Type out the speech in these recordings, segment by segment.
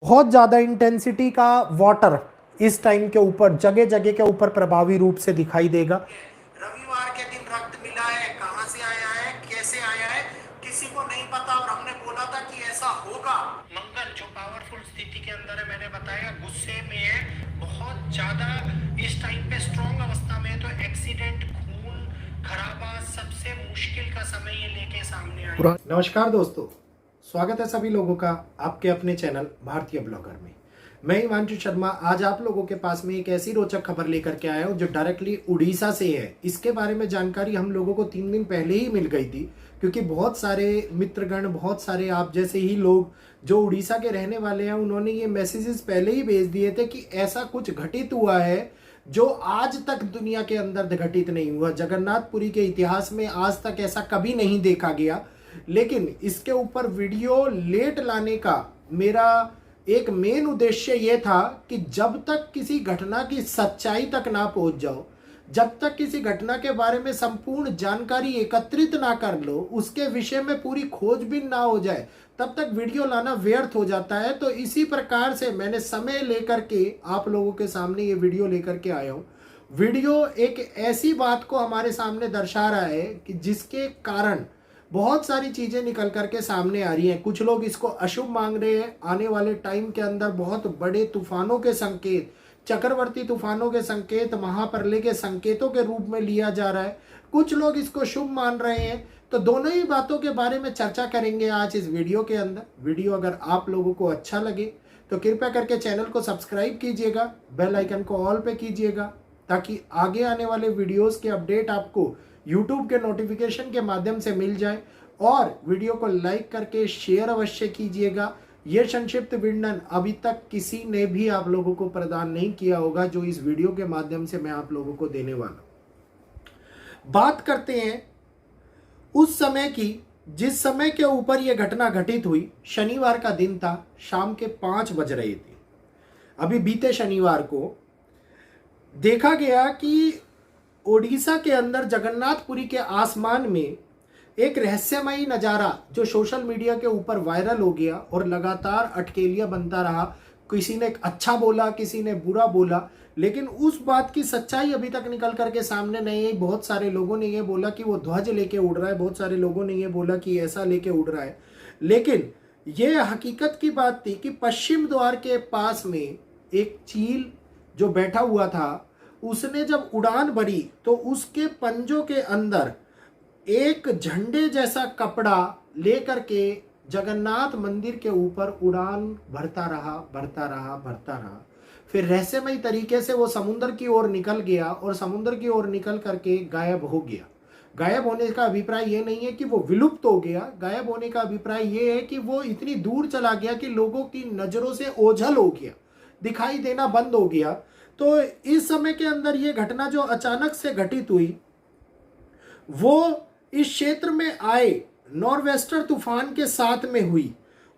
बहुत ज़्यादा इंटेंसिटी का वाटर इस टाइम के ऊपर जगह जगह के ऊपर प्रभावी रूप से दिखाई देगा। रविवार के दिन रक्त मिला है, कहां से आया है, कैसे आया है, किसी को नहीं पता। और हमने बोला था कि ऐसा होगा। मंगल जो पावरफुल स्थिति के अंदर है, मैंने बताया गुस्से में है, बहुत ज्यादा इस टाइम पे स्ट्रॉन्ग अवस्था में है। तो एक्सीडेंट, खून खराबा, सबसे मुश्किल का समय ये लेके सामने आया। नमस्कार दोस्तों, स्वागत है सभी लोगों का आपके अपने चैनल भारतीय ब्लॉगर में। मैं हिमांशु शर्मा आज आप लोगों के पास में एक ऐसी रोचक खबर लेकर के आया हूं जो डायरेक्टली उड़ीसा से है। इसके बारे में जानकारी हम लोगों को 3 दिन पहले ही मिल गई थी, क्योंकि बहुत सारे मित्रगण, बहुत सारे आप जैसे ही लोग जो उड़ीसा के रहने वाले हैं, उन्होंने ये मैसेजेस पहले ही भेज दिए थे कि ऐसा कुछ घटित हुआ है जो आज तक दुनिया के अंदर घटित नहीं हुआ। जगन्नाथपुरी के इतिहास में आज तक ऐसा कभी नहीं देखा गया। लेकिन इसके ऊपर वीडियो लेट लाने का मेरा एक मेन उद्देश्य यह था कि जब तक किसी घटना की सच्चाई तक ना पहुंच जाओ, जब तक किसी घटना के बारे में संपूर्ण जानकारी एकत्रित ना कर लो, उसके विषय में पूरी खोजबीन ना हो जाए, तब तक वीडियो लाना व्यर्थ हो जाता है। तो इसी प्रकार से मैंने समय लेकर के आप लोगों के सामने ये वीडियो लेकर के आया हूं। वीडियो एक ऐसी बात को हमारे सामने दर्शा रहा है कि जिसके कारण बहुत सारी चीजें निकल करके सामने आ रही हैं। कुछ लोग इसको अशुभ मांग रहे हैं। आने वाले टाइम के अंदर बहुत बड़े तूफानों के संकेत, चक्रवर्ती तूफानों के संकेत, महाप्रलय के संकेतों के रूप में लिया जा रहा है। कुछ लोग इसको शुभ मान रहे हैं। तो दोनों ही बातों के बारे में चर्चा करेंगे आज इस वीडियो के अंदर। वीडियो अगर आप लोगों को अच्छा लगे तो कृपया करके चैनल को सब्सक्राइब कीजिएगा, बेल आइकन को ऑल पे कीजिएगा, ताकि आगे आने वाले वीडियोस के अपडेट आपको यूट्यूब के नोटिफिकेशन के माध्यम से मिल जाए। और वीडियो को लाइक करके शेयर अवश्य कीजिएगा। यह संक्षिप्त वर्णन अभी तक किसी ने भी आप लोगों को प्रदान नहीं किया होगा जो इस वीडियो के माध्यम से मैं आप लोगों को देने वाला हूं। बात करते हैं उस समय की जिस समय के ऊपर यह घटना घटित हुई। शनिवार का दिन था, शाम के 5 बज रहे थे। अभी बीते शनिवार को देखा गया कि ओडिशा के अंदर जगन्नाथपुरी के आसमान में एक रहस्यमयी नज़ारा जो सोशल मीडिया के ऊपर वायरल हो गया और लगातार अटकेलियां बनता रहा। किसी ने अच्छा बोला, किसी ने बुरा बोला, लेकिन उस बात की सच्चाई अभी तक निकल करके सामने नहीं आई। बहुत सारे लोगों ने यह बोला कि वो ध्वज लेके उड़ रहा है, बहुत सारे लोगों ने यह बोला कि ऐसा लेके उड़ रहा है। लेकिन यह हकीकत की बात थी कि पश्चिम द्वार के पास में एक चील जो बैठा हुआ था, उसने जब उड़ान भरी तो उसके पंजों के अंदर एक झंडे जैसा कपड़ा लेकर के जगन्नाथ मंदिर के ऊपर उड़ान भरता रहा, भरता रहा, भरता रहा। फिर रहस्यमय तरीके से वो समुद्र की ओर निकल गया और समुद्र की ओर निकल करके गायब हो गया। गायब होने का अभिप्राय ये नहीं है कि वो विलुप्त हो गया। गायब होने का अभिप्राय ये है कि वो इतनी दूर चला गया कि लोगों की नजरों से ओझल हो गया, दिखाई देना बंद हो गया। तो इस समय के अंदर ये घटना जो अचानक से घटित हुई, वो इस क्षेत्र में आए नॉर्वेस्टर तूफान के साथ में हुई।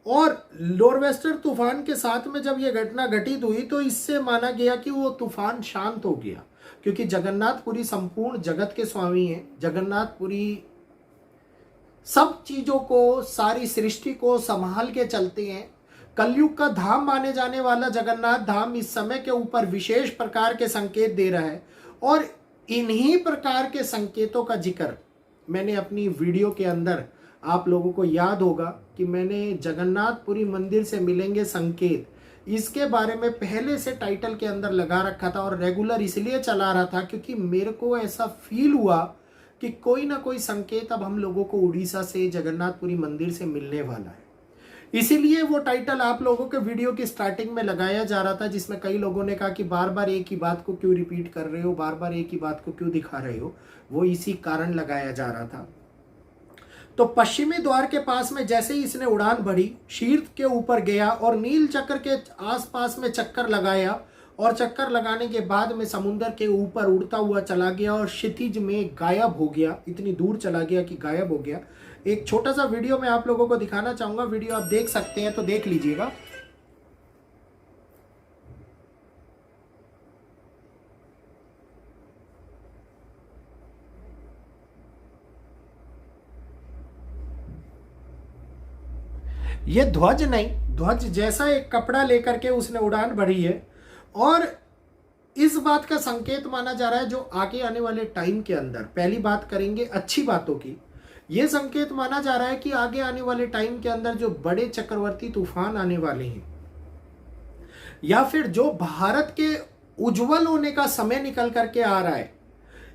और नॉर्वेस्टर तूफान के साथ में जब यह घटना घटित हुई तो इससे माना गया कि वो तूफान शांत हो गया, क्योंकि जगन्नाथपुरी संपूर्ण जगत के स्वामी हैं। जगन्नाथपुरी सब चीजों को, सारी सृष्टि को संभाल के चलते हैं। कलयुग का धाम माने जाने वाला जगन्नाथ धाम इस समय के ऊपर विशेष प्रकार के संकेत दे रहा है। और इन्हीं प्रकार के संकेतों का जिक्र मैंने अपनी वीडियो के अंदर, आप लोगों को याद होगा कि मैंने जगन्नाथपुरी मंदिर से मिलेंगे संकेत, इसके बारे में पहले से टाइटल के अंदर लगा रखा था। और रेगुलर इसलिए चला रहा था क्योंकि मेरे को ऐसा फील हुआ कि कोई ना कोई संकेत अब हम लोगों को उड़ीसा से, जगन्नाथपुरी मंदिर से मिलने वाला है। इसीलिए वो टाइटल आप लोगों के वीडियो की स्टार्टिंग में लगाया जा रहा था, जिसमें कई लोगों ने कहा कि बार बार एक ही बात को क्यों रिपीट कर रहे हो, बार बार एक ही बात को क्यों दिखा रहे हो। वो इसी कारण लगाया जा रहा था। तो पश्चिमी द्वार के पास में जैसे ही इसने उड़ान भरी, शीर्ष के ऊपर गया और नील चक्र के आसपास में चक्कर लगाया। और चक्कर लगाने के बाद में समुद्र के ऊपर उड़ता हुआ चला गया और क्षितिज में गायब हो गया। इतनी दूर चला गया कि गायब हो गया। एक छोटा सा वीडियो मैं आप लोगों को दिखाना चाहूंगा। वीडियो आप देख सकते हैं तो देख लीजिएगा। ये ध्वज नहीं, ध्वज जैसा एक कपड़ा लेकर के उसने उड़ान भरी है और इस बात का संकेत माना जा रहा है जो आगे आने वाले टाइम के अंदर, पहली बात करेंगे अच्छी बातों की, ये संकेत माना जा रहा है कि आगे आने वाले टाइम के अंदर जो बड़े चक्रवर्ती तूफान आने वाले हैं या फिर जो भारत के उज्जवल होने का समय निकल करके आ रहा है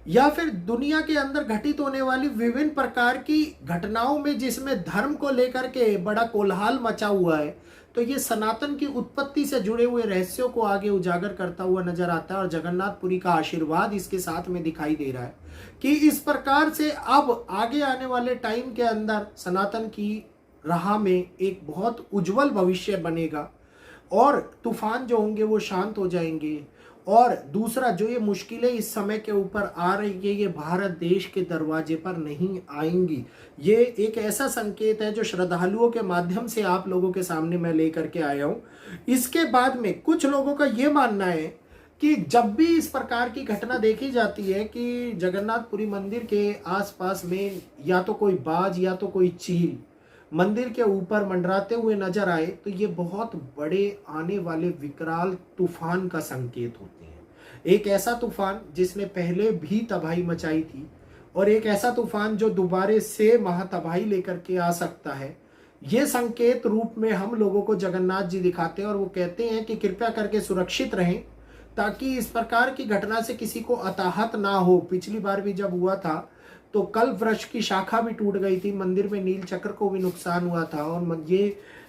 या फिर दुनिया के अंदर घटित होने वाली विभिन्न प्रकार की घटनाओं में जिसमें धर्म को लेकर के बड़ा कोलाहल मचा हुआ है, तो ये सनातन की उत्पत्ति से जुड़े हुए रहस्यों को आगे उजागर करता हुआ नजर आता है और जगन्नाथपुरी का आशीर्वाद इसके साथ में दिखाई दे रहा है कि इस प्रकार से अब आगे आने वाले टाइम के अंदर सनातन की राह में एक बहुत उज्जवल भविष्य बनेगा और तूफान जो होंगे वो शांत हो जाएंगे। और दूसरा, जो ये मुश्किलें इस समय के ऊपर आ रही है ये भारत देश के दरवाजे पर नहीं आएंगी। ये एक ऐसा संकेत है जो श्रद्धालुओं के माध्यम से आप लोगों के सामने मैं लेकर के आया हूँ। इसके बाद में कुछ लोगों का ये मानना है कि जब भी इस प्रकार की घटना देखी जाती है कि जगन्नाथपुरी मंदिर के आसपास में या तो कोई बाज या तो कोई चील मंदिर के ऊपर मंडराते हुए नजर आए, तो ये बहुत बड़े आने वाले विकराल तूफान का संकेत होते हैं। एक ऐसा तूफान जिसने पहले भी तबाही मचाई थी और एक ऐसा तूफान जो दोबारे से महातबाही लेकर के आ सकता है। ये संकेत रूप में हम लोगों को जगन्नाथ जी दिखाते हैं और वो कहते हैं कि कृपया करके सुरक्षित रहें ताकि इस प्रकार की घटना से किसी को अताहत ना हो। पिछली बार भी जब हुआ था तो कल्प वृक्ष की शाखा भी टूट गई थी, मंदिर में नील चक्र को भी नुकसान हुआ था और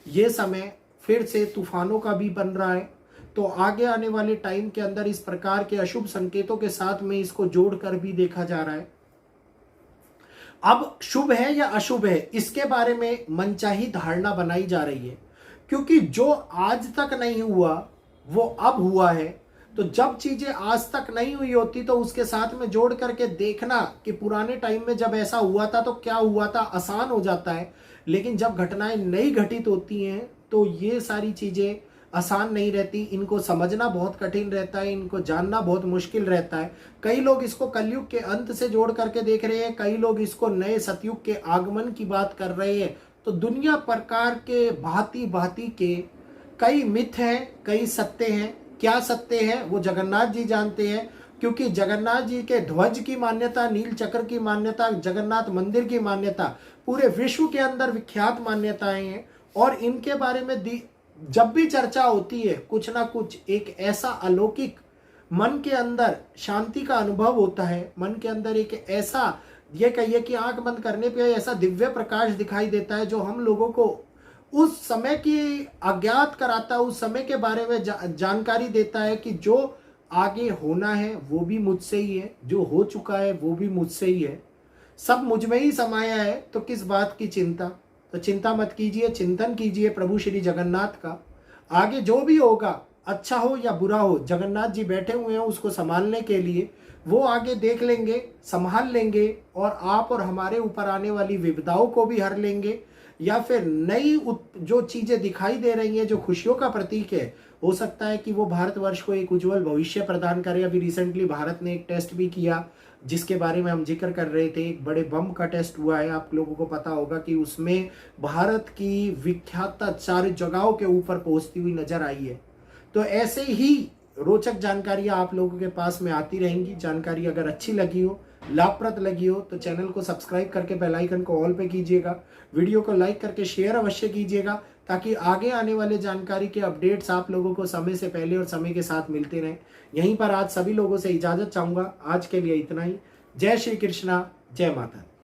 ये समय फिर से तूफानों का भी बन रहा है। तो आगे आने वाले टाइम के अंदर इस प्रकार के अशुभ संकेतों के साथ में इसको जोड़कर भी देखा जा रहा है। अब शुभ है या अशुभ है इसके बारे में मनचाही धारणा बनाई जा रही है, क्योंकि जो आज तक नहीं हुआ वो अब हुआ है। तो जब चीजें आज तक नहीं हुई होती तो उसके साथ में जोड़ करके देखना कि पुराने टाइम में जब ऐसा हुआ था तो क्या हुआ था आसान हो जाता है, लेकिन जब घटनाएं नई घटित होती हैं तो ये सारी चीजें आसान नहीं रहती, इनको समझना बहुत कठिन रहता है, इनको जानना बहुत मुश्किल रहता है। कई लोग इसको कलयुग के अंत से जोड़ करके देख रहे हैं, कई लोग इसको नए सतयुग के आगमन की बात कर रहे हैं। तो दुनिया प्रकार के भांति भांति के कई मिथ हैं, कई सत्य हैं। क्या सत्य है वो जगन्नाथ जी जानते हैं, क्योंकि जगन्नाथ जी के ध्वज की मान्यता, नील चक्र की मान्यता, जगन्नाथ मंदिर की मान्यता पूरे विश्व के अंदर विख्यात मान्यताएं हैं। और इनके बारे में जब भी चर्चा होती है कुछ ना कुछ एक ऐसा अलौकिक मन के अंदर शांति का अनुभव होता है, मन के अंदर एक ऐसा, ये कहिए कि आंख बंद करने पे ऐसा दिव्य प्रकाश दिखाई देता है जो हम लोगों को उस समय की अज्ञात कराता है, उस समय के बारे में जानकारी देता है कि जो आगे होना है वो भी मुझसे ही है, जो हो चुका है वो भी मुझसे ही है, सब मुझ में ही समाया है। तो किस बात की चिंता। तो चिंता मत कीजिए, चिंतन कीजिए प्रभु श्री जगन्नाथ का। आगे जो भी होगा, अच्छा हो या बुरा हो, जगन्नाथ जी बैठे हुए हैं उसको संभालने के लिए। वो आगे देख लेंगे, संभाल लेंगे और आप और हमारे ऊपर आने वाली विपदाओं को भी हर लेंगे। या फिर नई जो चीजें दिखाई दे रही हैं जो खुशियों का प्रतीक है, हो सकता है कि वो भारतवर्ष को एक उज्जवल भविष्य प्रदान करे। अभी रिसेंटली भारत ने एक टेस्ट भी किया जिसके बारे में हम जिक्र कर रहे थे, एक बड़े बम का टेस्ट हुआ है। आप लोगों को पता होगा कि उसमें भारत की विख्यातता 4 जगहों के ऊपर पहुंचती हुई नजर आई है। तो ऐसे ही रोचक जानकारियां आप लोगों के पास में आती रहेंगी। जानकारी अगर अच्छी लगी हो, लाभप्रद लगी हो तो चैनल को सब्सक्राइब करके बेल आइकन को ऑल पे कीजिएगा, वीडियो को लाइक करके शेयर अवश्य कीजिएगा ताकि आगे आने वाले जानकारी के अपडेट्स आप लोगों को समय से पहले और समय के साथ मिलते रहें। यहीं पर आज सभी लोगों से इजाजत चाहूंगा। आज के लिए इतना ही। जय श्री कृष्णा, जय माता।